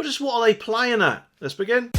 just what are they playing at? Let's begin.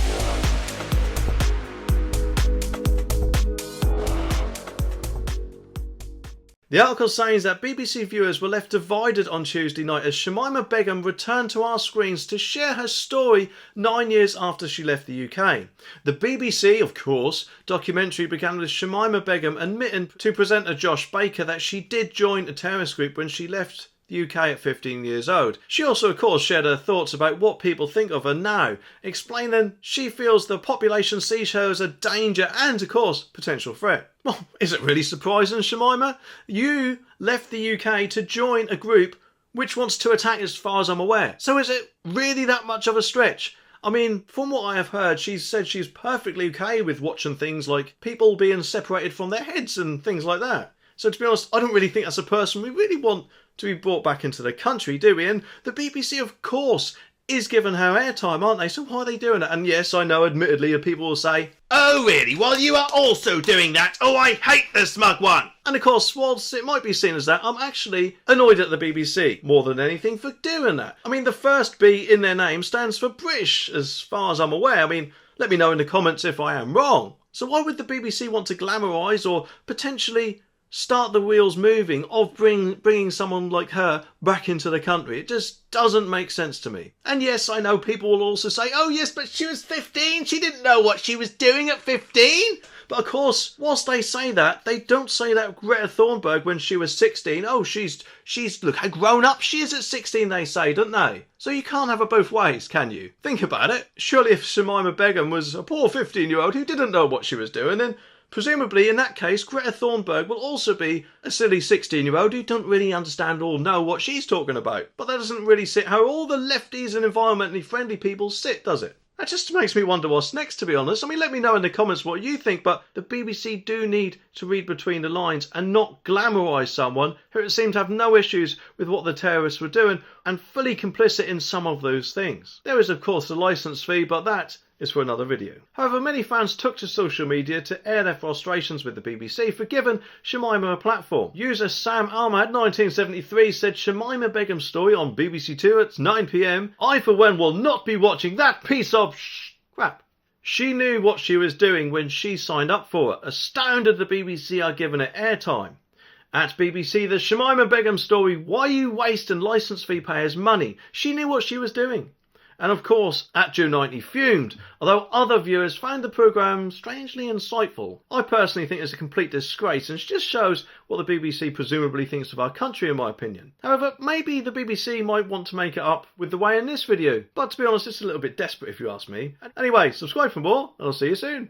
The article says that BBC viewers were left divided on Tuesday night as Shamima Begum returned to our screens to share her story 9 years after she left the UK. The BBC, of course, documentary began with Shamima Begum admitting to presenter Josh Baker that she did join a terrorist group when she left the UK at 15 years old. She also, of course, shared her thoughts about what people think of her now, explaining she feels the population sees her as a danger and, of course, potential threat. Well, is it really surprising, Shamima? You left the UK to join a group which wants to attack, as far as I'm aware. So is it really that much of a stretch? I mean, from what I have heard, she's said she's perfectly okay with watching things like people being separated from their heads and things like that. So to be honest, I don't really think that's a person we really want to be brought back into the country, do we? And the BBC, of course, is giving her airtime, aren't they? So why are they doing it? And yes, I know, admittedly, people will say, "Oh, really? Well, you are also doing that. Oh, I hate the smug one." And of course, whilst it might be seen as that, I'm actually annoyed at the BBC more than anything for doing that. I mean, the first B in their name stands for British, as far as I'm aware. I mean, let me know in the comments if I am wrong. So why would the BBC want to glamorise or potentially start the wheels moving of bringing someone like her back into the country? It just doesn't make sense to me. And yes, I know people will also say, "Oh yes, but she was 15, she didn't know what she was doing at 15. But of course, whilst they say that, they don't say that of Greta Thunberg when she was 16. Oh, she's look how grown up she is at 16, they say, don't they? So you can't have it both ways, can you? Think about it. Surely if Shamima Begum was a poor 15-year-old who didn't know what she was doing, then presumably, in that case, Greta Thunberg will also be a silly 16-year-old who don't really understand or know what she's talking about. But that doesn't really sit how all the lefties and environmentally friendly people sit, does it? That just makes me wonder what's next, to be honest. I mean, let me know in the comments what you think, but the BBC do need to read between the lines and not glamorise someone who seemed to have no issues with what the terrorists were doing and fully complicit in some of those things. There is, of course, a licence fee, but that is for another video. However, many fans took to social media to air their frustrations with the BBC for giving Shamima a platform. User Sam Ahmad 1973 said Shamima Begum's story on BBC Two at 9 PM. "I for one will not be watching that piece of crap. She knew what she was doing when she signed up for it. Astounded the BBC are giving it airtime. At BBC, the Shamima Begum story, why you wasting licence fee payers' money? She knew what she was doing." And of course, at Joe90 fumed, although other viewers found the programme strangely insightful. I personally think it's a complete disgrace and just shows what the BBC presumably thinks of our country, in my opinion. However, maybe the BBC might want to make it up with the way in this video, but to be honest, it's a little bit desperate if you ask me. Anyway, subscribe for more, and I'll see you soon.